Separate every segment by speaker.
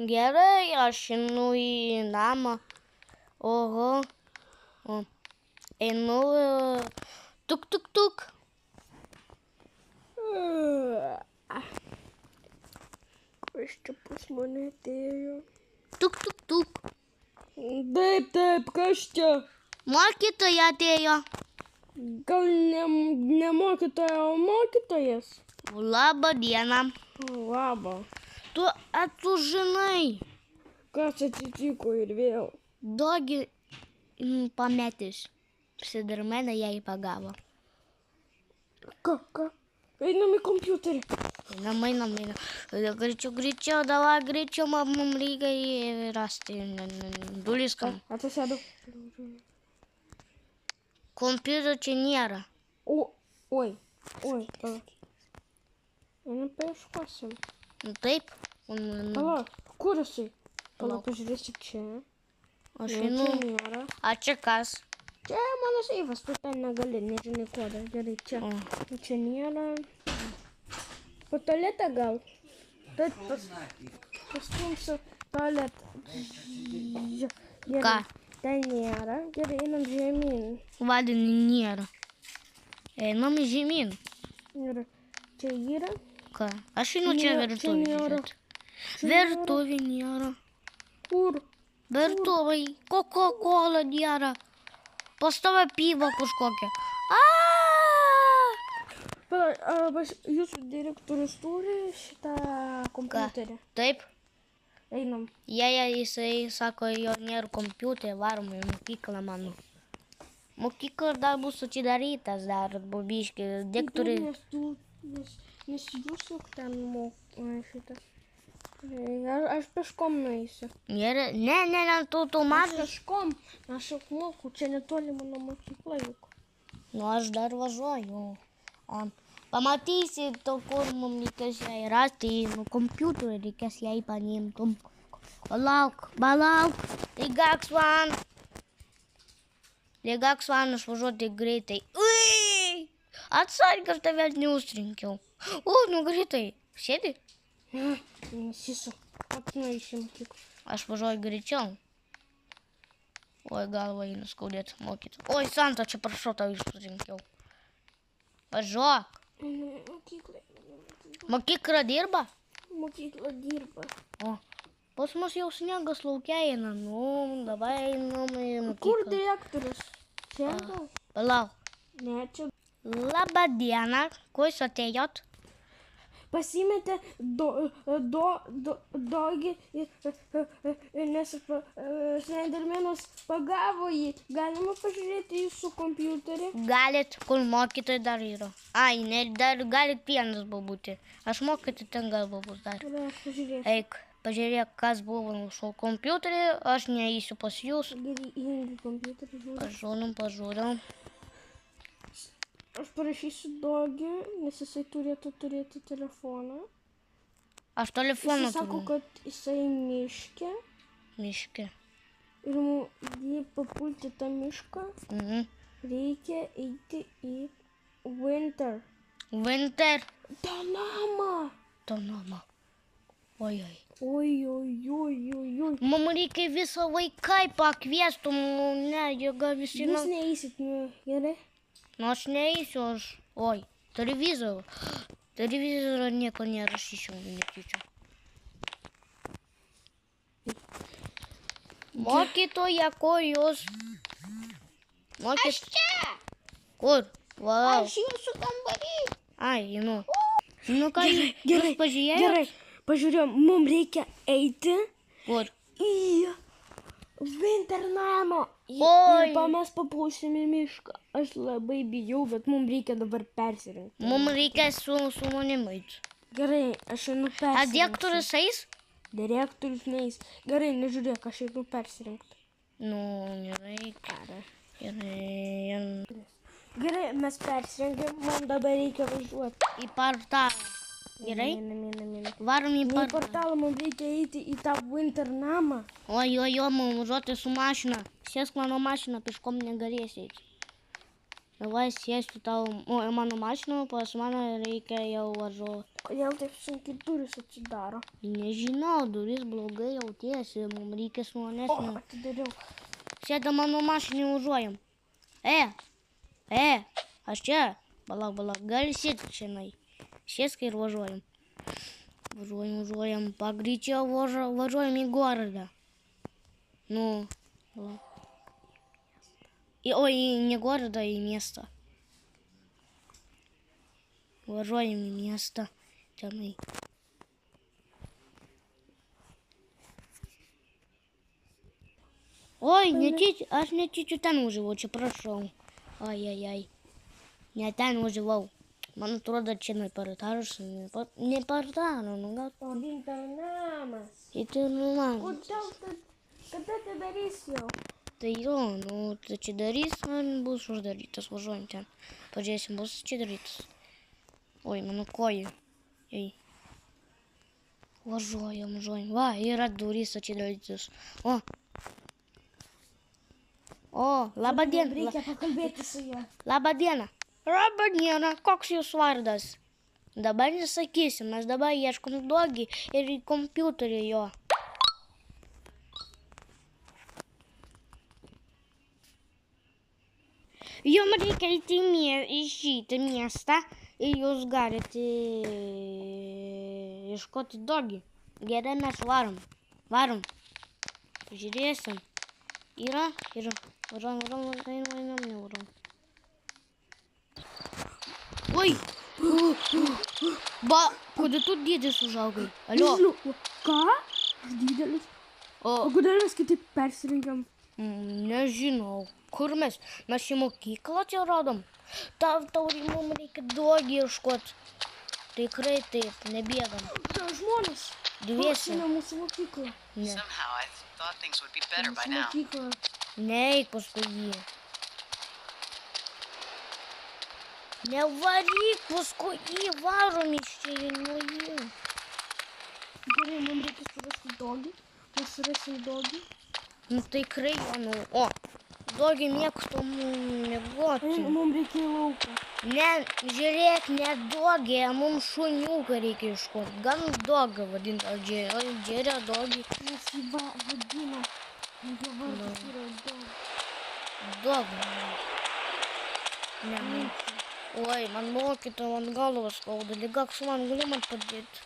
Speaker 1: Gerai, aš einu į namą. Oho. Einu. Tuk, tuk, tuk.
Speaker 2: Kas čia pas mane atėjo?
Speaker 1: Tuk, tuk, tuk.
Speaker 2: Taip, kas čia?
Speaker 1: Mokytoja atėjo.
Speaker 2: Gal ne mokytoja, o mokytojas?
Speaker 1: Labą dieną.
Speaker 2: Labą.
Speaker 1: Tu žinai.
Speaker 2: Kas atsitiko ir vėl?
Speaker 1: Dogi pametys. Psidarmeną jai pagavo.
Speaker 2: Ką? Einam į kompiuterį.
Speaker 1: Einam. Greičiau, davai, greičiau, mums reikia jį rasti. Duliskam.
Speaker 2: Atsisėdu.
Speaker 1: Kompiuterio čia nėra.
Speaker 2: Oi. Einam paieškosim.
Speaker 1: Taip.
Speaker 2: Pala, kur esi? Pala, pažiūrėsi čia.
Speaker 1: Aš einu.
Speaker 2: Čia nėra.
Speaker 1: A čia kas?
Speaker 2: Čia mano seifas, tu ten negali, nežinai kodą. Gerai, čia. Čia nėra. Po tualetą gal? Taip, pastumsiu tualetą.
Speaker 1: Ką?
Speaker 2: Ten nėra. Gerai, einam žemyn.
Speaker 1: Vadinį nėra. Einam žemyn.
Speaker 2: Ir čia yra.
Speaker 1: Ką? Aš einu čia virtuvį žiūrėti. Virtuvį nėra.
Speaker 2: Kur?
Speaker 1: Virtuvai. Coca-Cola nėra. Pas tave piva kažkokia.
Speaker 2: Jūsų direktorius turi šitą kompiuterį?
Speaker 1: Taip.
Speaker 2: Einam.
Speaker 1: Jisai sako, jo nėra kompiuterį, varom į mokyklą mano. Mokykla dar bus atidarytas dar, bobiški, direktoriai.
Speaker 2: Nes jūs juk ten šitą. Aš peškom nueisiu.
Speaker 1: Ne, tu mažas.
Speaker 2: Aš peškom, aš juk moku, čia netoli mano mokykla juk.
Speaker 1: Nu, aš dar važiuoju. Pamatysi, kur mums reikės jai rasti, kompiuterį reikės jai paimti. Palauk. Ligaks man, aš važiuoti greitai. Atsargiai, aš tavęs neustrinkiau. Nu greitai. Sėdi?
Speaker 2: Nesisu. Nueisiu mokyklą.
Speaker 1: Aš važiuoju greičiau. Oi, galva eina skaudėti mokyti. Oi, Santa, čia prašau, tau išrinkiau. Važiuok. Mokykla dirba?
Speaker 2: Mokykla dirba.
Speaker 1: O, pas mus jau sniegas laukia eina. Nu, davai einam į mokyklą.
Speaker 2: Kur direktorius? Čia gal?
Speaker 1: Palauk.
Speaker 2: Ne, čia.
Speaker 1: Labą dieną. Kuo jūs atėjot?
Speaker 2: Pasimetė dogį, nes Slendermanas pagavo jį. Galima pažiūrėti jūsų kompiuterį?
Speaker 1: Galit, kur mokytojai dar yra. Ai, ne, dar galit vienas būti. Aš mokytojai ten gal bus dar. Eik, pažiūrėk, kas buvo mūsų kompiuterį. Aš neįsiu pas jūs.
Speaker 2: Gerai, įjungi kompiuterį.
Speaker 1: Pažiūrim.
Speaker 2: Aš parašysiu dogį, nes jisai turėtų turėti telefoną.
Speaker 1: Aš telefoną turiu.
Speaker 2: Jisai sako, kad jisai miške.
Speaker 1: Miške.
Speaker 2: Ir jei papulti tą mišką, reikia eiti į Winter.
Speaker 1: Winter?
Speaker 2: Tą namą.
Speaker 1: Oi.
Speaker 2: Oi.
Speaker 1: Mums reikia visą vaikai pakviestų. Ne, jie gal visi...
Speaker 2: Jūs neįsit, gerai?
Speaker 1: Nu, aš neįsiu, Oi, televizorių. Televizorių nieko nerašysiu, netyčia. Mokytoja, kur jūs?
Speaker 2: Aš čia!
Speaker 1: Kur?
Speaker 2: Aš jūsų kambarį.
Speaker 1: Ai, Nu, ką jūs pažiūrėjot?
Speaker 2: Gerai, pažiūrėjom, mums reikia eiti.
Speaker 1: Kur?
Speaker 2: Į Winter namą.
Speaker 1: Oi.
Speaker 2: Ir mes papulsim į mišką. Aš labai bijau, bet mums reikia dabar persirinkti.
Speaker 1: Mums reikia su manimi.
Speaker 2: Gerai, aš einu persirinkti.
Speaker 1: A direktorius eis?
Speaker 2: Direktorius neis. Gerai, nežiūrėk, aš einu persirinkti.
Speaker 1: Nu, nereikia.
Speaker 2: Gerai, mes persirinkėm, mums dabar reikia važiuoti.
Speaker 1: Į portalą. Gerai? Varom į
Speaker 2: portalą. Į portalą mums reikia eiti į tą Winter namą.
Speaker 1: Oi, mums važiuoti su mašina. Sėsk mano mašiną, piškom negalėsi eiti. Давай sėsiu tau mano mašiną, pas mane reikia jau važiuoti.
Speaker 2: Kodėl taip sunkiai duris atsidaro?
Speaker 1: Nežinau, duris blogai jautiesi, mums reikia slonesnio.
Speaker 2: Atidariau.
Speaker 1: Sėda mano mašiną važiuojam. Aš čia. Balak, gali sėti šiandien. Sėsk ir važiuojam. Važiuojam, pagreičiau važiuojam į gorodą. Nu, ой, не города, и место. Važiuojam į miestą. Tenai. Oi, aš netyčia ten važiavau, čia prašau. Ai. Ne ten važiavau. Man atrodo, čia nepartarus. Nepartaro, nu gal.
Speaker 2: O, internamas.
Speaker 1: Internamas.
Speaker 2: Kada tai darys jau?
Speaker 1: Tai jo, nu, tai čia darys, man bus uždarytas, važiuojam ten. Pažiūrėsim, bus čia darytas. Oi, mano koja. Ei. Važiuojam. Va, yra durys atsidarytas. Labą dieną.
Speaker 2: Reikia pakalbėti su juo.
Speaker 1: Labą dieną. Labą dieną, koks jūs vardas? Dabar nesakysim, mes dabar ieškom dogį ir į kompiuterį jo. Jums reikia į šitą miestą ir jūs galite ieškoti dogį. Gerai, mes varom. Pažiūrėsim. Yra. Varom. Oi! Kodėl tu dydis užaugai? Alio?
Speaker 2: Ką? Didelis.
Speaker 1: O
Speaker 2: kodėl mes kitaip persirinkam?
Speaker 1: Nežinau. Kur mes? Mes į mokyklą čia radom. Tau mums reikia dogį ieškoti. Tikrai taip, nebėgam.
Speaker 2: Žmonės.
Speaker 1: Dviesi.
Speaker 2: Koksime mūsų mokyklą.
Speaker 1: Ne.
Speaker 3: Somehow I thought things would be better by
Speaker 2: Mūsų
Speaker 3: now.
Speaker 2: mokyklą.
Speaker 1: Neik paskui jį. Nevaryk paskui jį, varom iš čia nuo jį.
Speaker 2: Gerai, mums reikia surasti dogį. Mes surasim dogį.
Speaker 1: Nu tikrai, dogį mėgstu mėgoti.
Speaker 2: Mums reikia į lauką.
Speaker 1: Ne, žiūrėk, ne dogį, mums šuniuką reikia iškoti. Gan dogą vadinti, o džerio dogį.
Speaker 2: Mes jį vadinam. Jo vardas yra dogį.
Speaker 1: Dogą. Ne, oi, man mokytoja, man galvas skauda. Gal su man gali man padėti?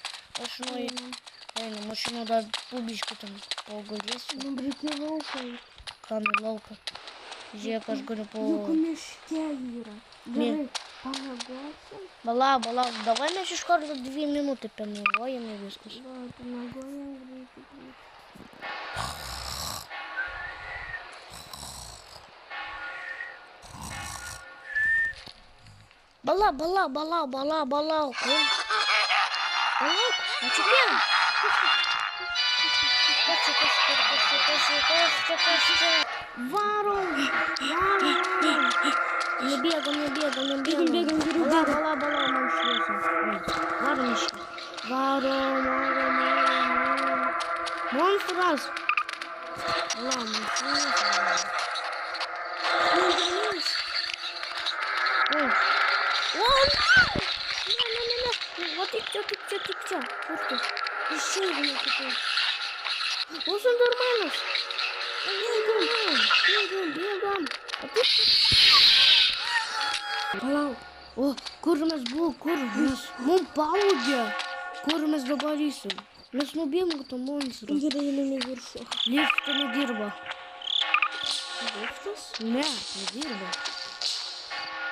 Speaker 1: Aš noriu. Einu, mašinu dar pubiškai tam pagulėsiu.
Speaker 2: Mums reikia lauką.
Speaker 1: Kam į lauką? Žiūrėk, aš galiu po...
Speaker 2: Juk miške yra. Gerai, pamiegosim.
Speaker 1: Balauk, davai mes iš karto 2 minutės pamiegojame viskas.
Speaker 2: Va, pamiegojam greitai.
Speaker 1: Balauk. Balauk, ačiūkėjau. Varom. Nebėgam.
Speaker 2: Bėgam,
Speaker 1: Balauk, man šviesa. Varom iš čia. Varom. Monstras. Balauk, man šviesa. Ne. Вот tik čia. Kur tu? Išėjau kitai. O, Sundermanas. Bėgam. Palauk. O, kur mes buvom? Mums pavogė. Kur mes dabar eisim? Mes nubėgom tą monstrą.
Speaker 2: Gerai, einam į viršų.
Speaker 1: Liftas nedirba.
Speaker 2: Liftas?
Speaker 1: Ne, nedirba.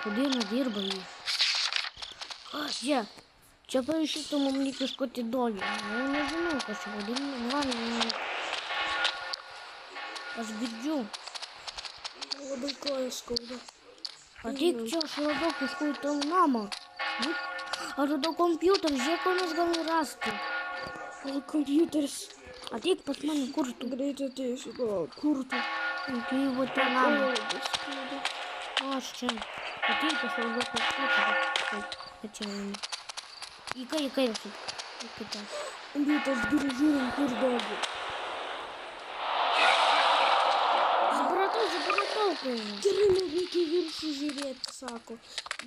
Speaker 1: Kodėl nedirba jį? Žiūrėk, čia parašyta mums reikia ieškoti dogį. Nu, nežinau, kas čia vadinasi. Aš girdžiu.
Speaker 2: Labai koja skauda.
Speaker 1: Ateik čia, aš radau kažkur tam namą. Aš radau kompiuterį, žiūrėk, ko mes galime rasti.
Speaker 2: Kompiuteris.
Speaker 1: Ateik pas mane, kur tu?
Speaker 2: Greitai ateisiu, kur tu?
Speaker 1: Tai va ten namą.
Speaker 2: Skauda.
Speaker 1: Aš čia. Ateik, aš radau kompiuterį. Čia eini. Į kairę.
Speaker 2: Kompiuteris žiūrim, kur dogį.
Speaker 1: Supratau. paėmė.
Speaker 2: Gerai, nereikia į viršų žiūrėti, sako.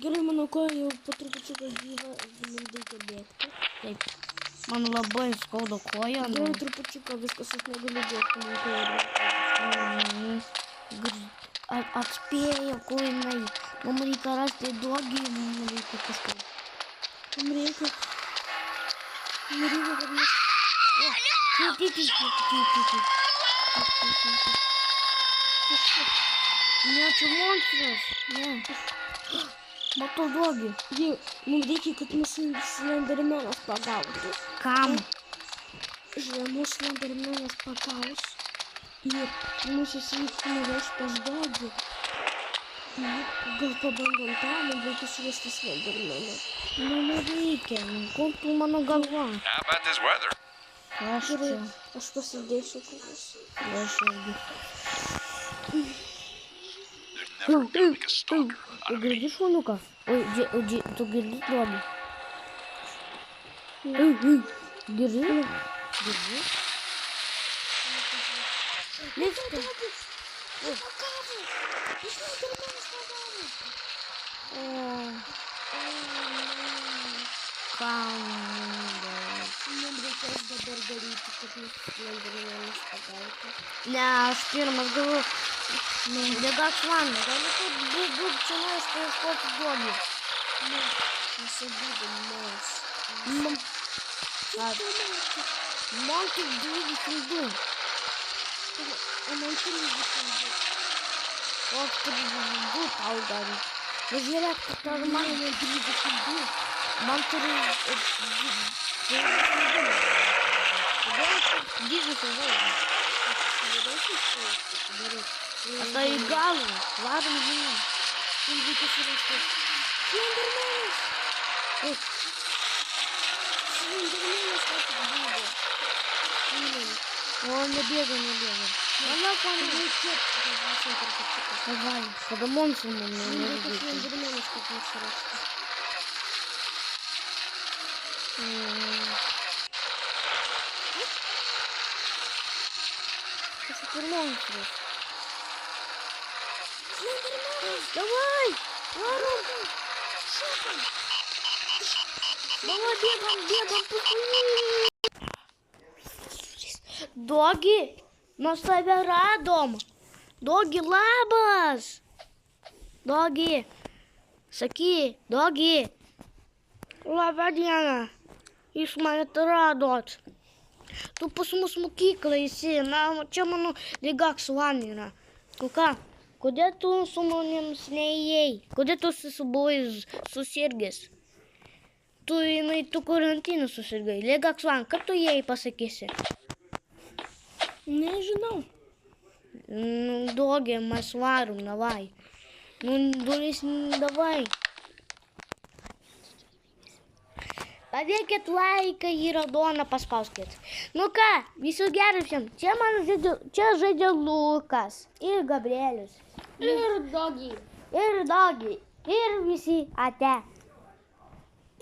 Speaker 2: Gerai, mano koja jau po trupučiuką gyva, man reikia bėgti.
Speaker 1: Taip. Man labai skauda koja.
Speaker 2: Gerai, trupučiuką viskas, aš negaliu bėgti, man koja reikia.
Speaker 1: Atspėja, ko jinai. Mums reikia rasti Dogį, mums reikia kažkaip.
Speaker 2: Man reikia, kad mes...
Speaker 1: Ne, čia monstras. Ne. Matau Dogį.
Speaker 2: Mums reikia, kad mūsų Slendermanas pagautų.
Speaker 1: Kam?
Speaker 2: Žiūrėjau, mūsų Slendermanas pagaus. Ir mūsų sveikų nuveš pas Dogį. Gal pabandom tą, man reikia suvesti Slendermaną.
Speaker 1: Nu, nereikia. Kur tu mano galva?
Speaker 4: How about this weather?
Speaker 1: Aš
Speaker 2: Gerai,
Speaker 1: čia.
Speaker 2: aš pasidėsiu kokias.
Speaker 1: Aš irgi.
Speaker 4: They're never gonna make a stalker out
Speaker 1: Tu
Speaker 4: of me.
Speaker 1: girdi šunuką? Oi, tu girdi Dogį? Girdi? Girdi? Lifta. Kam?
Speaker 2: Man reikės dabar daryti, kad mūsų Slendermanas pagautų.
Speaker 1: Ne, aš pirmas galiu. Degak švaną. Gali tu būt čia nors paieškoti Dogį.
Speaker 2: Ne, mes abydam mes.
Speaker 1: Man tik 22.
Speaker 2: O man 32.
Speaker 1: O 32 tau gali. Pažiūrėk, kad ar man
Speaker 2: 32.
Speaker 1: Man turi 22. А то и галу. Ладно, не.
Speaker 2: Man reikia surasti. Slendermanas! Slendermanas ką tik buvo.
Speaker 1: Он не бегает. Она поняла. Давай, когда монстр
Speaker 2: Man
Speaker 1: не
Speaker 2: reikia
Speaker 1: видит.
Speaker 2: Slendermanas kaip nors surasti.
Speaker 1: Супер монстров.
Speaker 2: Slendermanas!
Speaker 1: Давай! Ладно. Давай, бегом, пацаны. Доги, мы с тобой радом. Доги, labas. Dogi, saky, Dogi. Labą dieną. Jūs mane radot. Tu pas mus mokyklą esi, na, čia mano Degak One yra. Nu ką, kodėl tu su manims neįėjai? Kodėl tu buvai susirgęs? Tu karantiną susirgai. Degak One, kaip tu įėjai pasakysi?
Speaker 2: Nežinau.
Speaker 1: Nu, Dogi, mes varom, davai. Nu, duris, davai. Padėkit laiką į raudoną, paspauskit. Nu ką, visų gerų visiems. Čia žaidžia Lukas ir Gabrielius.
Speaker 2: Ir Dogį.
Speaker 1: Ir Dogi. Ir visi ate.